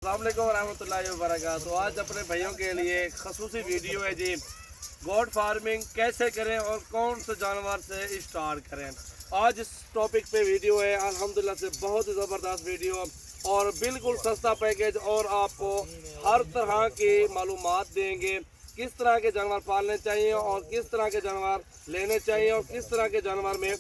अस्सलाम वालेकुम रहमतुल्लाहि व बरकातहू। तो आज अपने भाइयों के लिए खसूसी वीडियो है जी, गोट फार्मिंग कैसे करें और कौन से जानवर से स्टार्ट करें। आज इस टॉपिक पे वीडियो है, अल्हम्दुलिल्लाह से बहुत ही ज़बरदस्त वीडियो और बिल्कुल सस्ता पैकेज, और आपको हर तरह की मालूमात देंगे किस तरह के जानवर पालने चाहिए और किस तरह के जानवर लेने चाहिए और किस तरह के जानवर में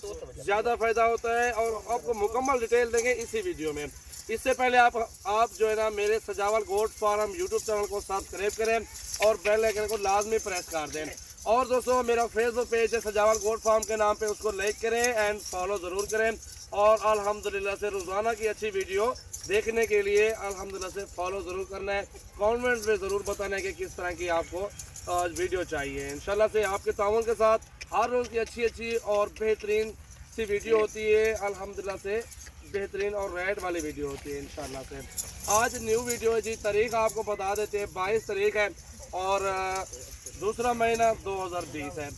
ज़्यादा फ़ायदा होता है, और आपको मुकम्मल डिटेल देंगे इसी वीडियो में। इससे पहले आप जो है ना मेरे सजावल गोट फार्म यूट्यूब चैनल को सब्सक्राइब करें और बेल आइकन को लाजमी प्रेस कर दें। और दोस्तों मेरा फेसबुक पेज है सजावल गोट फार्म के नाम पे, उसको लाइक करें एंड फॉलो ज़रूर करें। और अल्हम्दुलिल्लाह से रोज़ाना की अच्छी वीडियो देखने के लिए अल्हम्दुलिल्लाह से फॉलो ज़रूर करना है। कमेंट्स में ज़रूर बताना है कि किस तरह की आपको वीडियो चाहिए। इंशाल्लाह से आपके ताउन के साथ हर रोज़ की अच्छी और बेहतरीन सी वीडियो होती है, अल्हम्दुलिल्लाह से बेहतरीन और रेट वाली वीडियो होती है इंशाल्लाह से। आज न्यू वीडियो है जी, तारीख आपको बता देते हैं 22 तारीख है और दूसरा महीना 2020 है।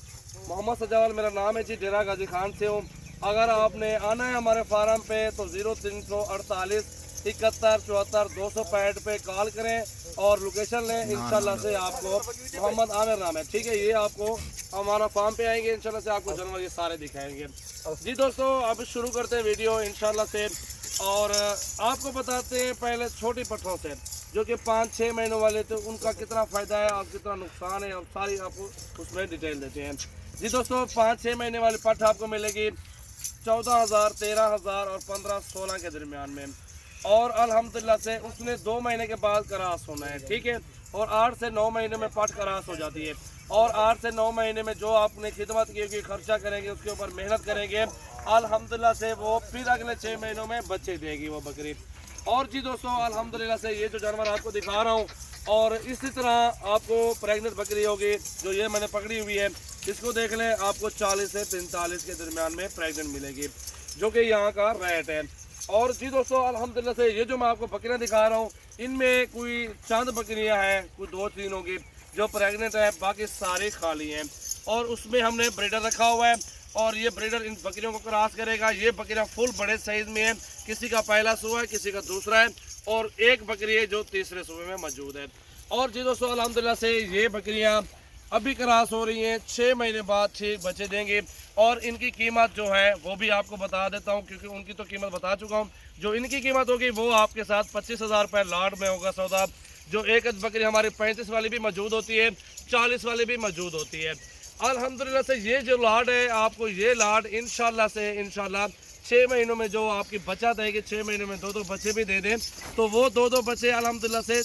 मोहम्मद सजावल मेरा नाम है जी, डेरा गाजी खान से हूँ। अगर आपने आना है हमारे फार्म पे तो 0348 71 74 265 पे कॉल करें और लोकेशन लें। इंशाल्लाह से आपको मोहम्मद आमिर नाम है, ठीक है। ये आपको हमारा फार्म पे आएंगे, इंशाल्लाह से आपको जानवर ये सारे दिखाएंगे जी। दोस्तों अब शुरू करते हैं वीडियो इंशाल्लाह से, और आपको बताते हैं पहले छोटी पट्ठों से जो कि 5-6 महीनों वाले थे, उनका कितना फ़ायदा है और कितना नुकसान है, और सारी आपको उसमें डिटेल देते हैं जी। दोस्तों 5-6 महीने वाली पट्ठ आपको मिलेगी 14,000, 13,000 और 15-16 के दरमियान में। और अल्हम्दुलिल्लाह से उसने 2 महीने के बाद करास होना है, ठीक है। और 8 से 9 महीने में पट करास हो जाती है, और 8 से 9 महीने में जो आपने खिदमत की होगी, खर्चा करेंगे, उसके ऊपर मेहनत करेंगे, अल्हम्दुलिल्लाह से वो फिर अगले 6 महीनों में बच्चे देगी वो बकरी। और जी दोस्तों अल्हम्दुलिल्लाह से ये जो जानवर आपको दिखा रहा हूँ, और इसी तरह आपको प्रेग्नेंट बकरी होगी जो ये मैंने पकड़ी हुई है, इसको देख लें, आपको 40 से 45 के दरमियान में प्रेग्नेंट मिलेगी, जो कि यहाँ का रेट है। और जी दोस्तों अल्हम्दुलिल्लाह से ये जो मैं आपको बकरियाँ दिखा रहा हूँ, इनमें कोई चंद बकरियाँ हैं, कोई 2-3 होगी जो प्रेग्नेंट है, बाकी सारी खाली हैं। और उसमें हमने ब्रीडर रखा हुआ है, और ये ब्रीडर इन बकरियों को क्रॉस करेगा। ये बकरियाँ फुल बड़े साइज़ में है, किसी का पहला सूबा है, किसी का दूसरा है, और एक बकरी है जो तीसरे सूबे में मौजूद है। और जी दोस्तों अल्हम्दुलिल्लाह से ये बकरियाँ अभी क्रॉस हो रही हैं, 6 महीने बाद ठीक बच्चे देंगे। और इनकी कीमत जो है वो भी आपको बता देता हूँ, क्योंकि उनकी तो कीमत बता चुका हूँ। जो इनकी कीमत होगी वो आपके साथ 25,000 रुपये लाट में होगा सौदा। जो एक बकरी हमारी 35 वाली भी मौजूद होती है, 40 वाली भी मौजूद होती है। अल्हम्दुलिल्लाह से ये जो लाट है, आपको ये लाट इंशाल्लाह 6 महीनों में जो आपकी बच्चा देगी, 6 महीनों में 2-2 बच्चे भी दे दें, तो वो 2-2 बच्चे अल्हम्दुलिल्लाह से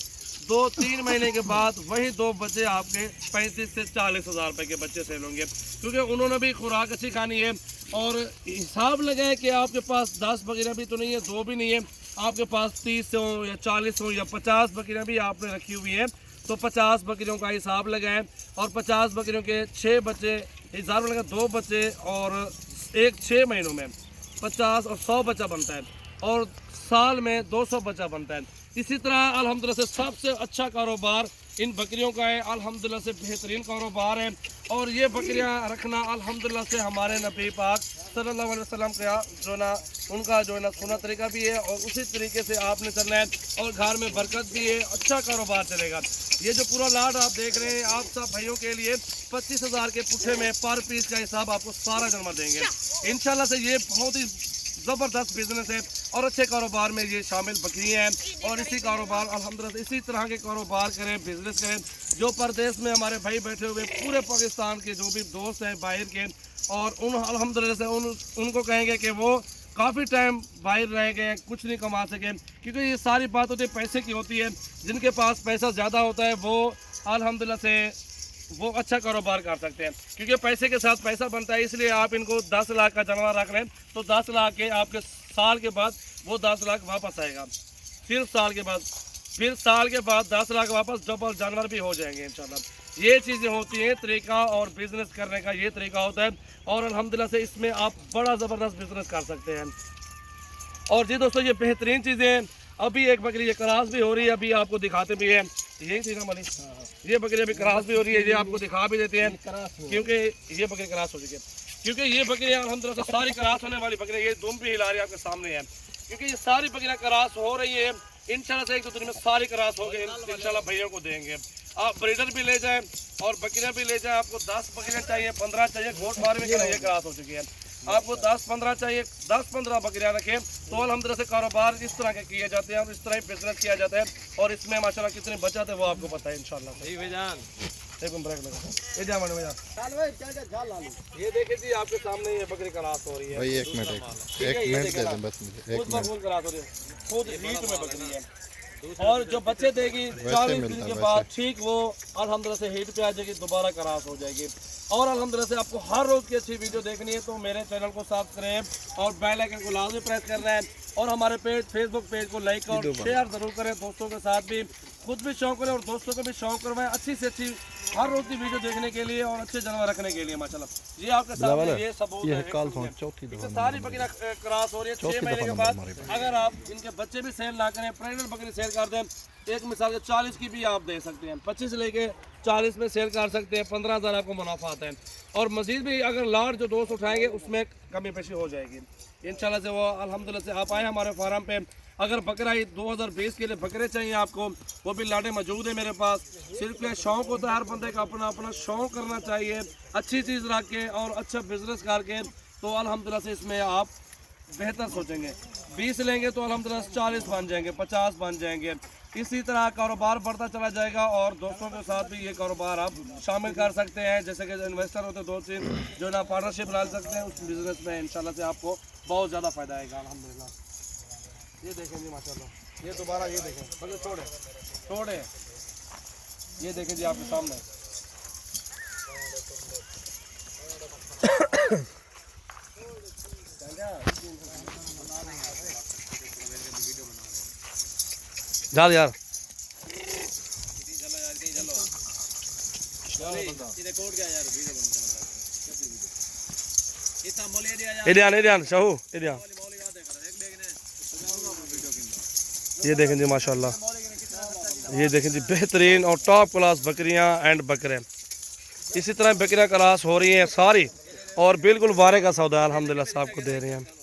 2-3 महीने के बाद वही 2 बच्चे आपके 35 से 40,000 रुपये के बच्चे सेल होंगे, क्योंकि उन्होंने भी खुराक अच्छी खानी है। और हिसाब लगाए कि आपके पास 10 बकरियाँ भी तो नहीं है, 2 भी नहीं है, आपके पास 30 हो या 40 हो या 50 बकरियाँ भी आपने रखी हुई हैं, तो 50 बकरियों का हिसाब लगाएं, और 50 बकरियों के 6 बच्चे हिसाब लगा, 2 बच्चे और एक 6 महीनों में 50 और 100 बच्चा बनता है, और साल में 200 बच्चा बनता है। इसी तरह अल्हम्दुलिल्लाह से सबसे अच्छा कारोबार इन बकरियों का है, अल्हम्दुलिल्लाह से बेहतरीन कारोबार है। और ये बकरियां रखना अल्हम्दुलिल्लाह से हमारे नबी पाक सल्लल्लाहु अलैहि वसल्लम का जो ना उनका जो है ना सुन्नत तरीका भी है, और उसी तरीके से आपने चलना है, और घर में बरकत भी है, अच्छा कारोबार चलेगा। ये जो पूरा लाट आप देख रहे हैं, आप सब भाइयों के लिए 25,000 के पुट्ठे में पर पीस का हिसाब आपको सारा जानवर देंगे इंशाल्लाह से। ये बहुत ही ज़बरदस्त बिजनेस है और अच्छे कारोबार में ये शामिल बकरियाँ हैं। और इसी कारोबार अल्हम्दुलिल्लाह इसी तरह के कारोबार करें, बिजनेस करें। जो परदेश में हमारे भाई बैठे हुए पूरे पाकिस्तान के जो भी दोस्त हैं बाहर के, और उन अल्हम्दुलिल्लाह से उनको कहेंगे कि वो काफ़ी टाइम बाहर रह गए, कुछ नहीं कमा सके, क्योंकि ये सारी बात होती है पैसे की होती है। जिनके पास पैसा ज़्यादा होता है वो अल्हम्दुलिल्लाह से वो अच्छा कारोबार कर सकते हैं, क्योंकि पैसे के साथ पैसा बनता है। इसलिए आप इनको 10 लाख का जानवर रख लें तो 10 लाख के आपके साल के बाद वो 10 लाख वापस आएगा, फिर साल के बाद 10 लाख वापस, डबल जानवर भी हो जाएंगे इंशाल्लाह। ये चीज़ें होती हैं, तरीका और बिज़नेस करने का ये तरीका होता है, और अल्हम्दुलिल्लाह से इसमें आप बड़ा ज़बरदस्त बिज़नेस कर सकते हैं। और जी दोस्तों ये बेहतरीन चीज़ें, अभी एक बकरी ये क्रॉस भी हो रही है, अभी आपको दिखाते भी हैं, यही थी ना मनी, ये बकरी अभी क्रॉस भी हो रही है, ये आपको दिखा भी देते हैं, क्योंकि ये बकरी क्रॉस हो चुकी है। क्योंकि ये बकरियाँ अल्हम्दुलिल्लाह से सारी क्रॉस होने वाली बकरियाँ, ये दुम भी हिला रही है आपके सामने है, क्योंकि ये सारी बकरियाँ क्रॉस हो रही है इंशाल्लाह से 1-2 दिन में सारी क्रॉस हो गए, इंशाल्लाह भैया को देंगे। आप ब्रीडर भी ले जाएं और बकरियां भी ले जाएं। आपको 10 बकरियां चाहिए, 15 चाहिए, गोट फार्मिंग के लिए क्रॉस हो चुकी है। आपको 10-15 चाहिए, 10-15 बकरियां रखें तो अल्हम्दुलिल्लाह से कारोबार इस तरह के किए जाते हैं और इस तरह ही बिजनेस किया जाता है। और इसमें माशाल्लाह कितनी बचत है वो आपको पता है इंशाल्लाह। ये देखिए जी आपके सामने ये बकरी क्रॉस हो रही है भाई। एक मिनट दे दें बस मुझे, एक मिनट। क्रॉस हो रही है, खुद हीट में बकरी है और जो बच्चे देगी 40 दिन के बाद ठीक वो अल्हम्दुलिल्लाह से हीट पे आ जाएगी, दोबारा क्रॉस हो जाएगी। और अल्हम्दुलिल्लाह से आपको हर रोज़ की अच्छी वीडियो देखनी है तो मेरे चैनल को सब्सक्राइब और बेल आइकन को लाजमी प्रेस करना है। और हमारे पेज फेसबुक पेज को लाइक और शेयर ज़रूर करें, दोस्तों के साथ भी, खुद भी शौक करें और दोस्तों को भी शौक करवाएं अच्छी से अच्छी हर रोज़ की वीडियो देखने के लिए और अच्छे जानवर रखने के लिए माशाल्लाह। ये आपके सामने ये सबूत है, इससे सारी बकरियां क्रॉस हो रही है 6 महीने के बाद। अगर आप इनके बच्चे भी सेल ना करें, प्रेग्नेंट बकरी सेल कर दें, एक मिसाल के 40 की भी आप दे सकते हैं, 25 से लेके 40 में सेल कर सकते हैं, 15,000 आपको मुनाफा आता है। और मजीद भी अगर लाट जो दोस्त उठाएंगे उसमें कमी पेशी हो जाएगी इंशाल्लाह से। वो अल्हम्दुलिल्लाह से आप आए हमारे फार्म पे। अगर बकरा 2020 के लिए बकरे चाहिए आपको, वो भी लाटे मौजूद है मेरे पास। सिर्फ ये शौक होता है हर बंदे का, अपना अपना शौक करना चाहिए अच्छी चीज़ रख के और अच्छा बिजनेस करके, तो अल्हम्दुलिल्लाह से इसमें आप बेहतर सोचेंगे। 20 लेंगे तो अल्हम्दुलिल्लाह 40 बन जाएंगे, 50 बन जाएंगे। इसी तरह कारोबार बढ़ता चला जाएगा और दोस्तों के साथ भी ये कारोबार आप शामिल कर सकते हैं। जैसे कि इन्वेस्टर होते हैं 2-3 जो ना पार्टनरशिप डाल सकते हैं उस बिज़नेस में इंशाल्लाह से आपको बहुत ज़्यादा फ़ायदा आएगा अल्हम्दुलिल्लाह। ये देखें जी माशाल्लाह, ये दोबारा ये देखें, मतलब छोड़े ये देखें जी आपके सामने। चल यार इधर शाहू इधर। ये देखें जी माशाल्लाह, ये देखें जी बेहतरीन और टॉप क्लास बकरियां एंड बकरे। इसी तरह बकरियां क्रॉस हो रही हैं सारी और बिल्कुल वारे का सौदा अल्हम्दुलिल्लाह साहब को दे रहे हैं।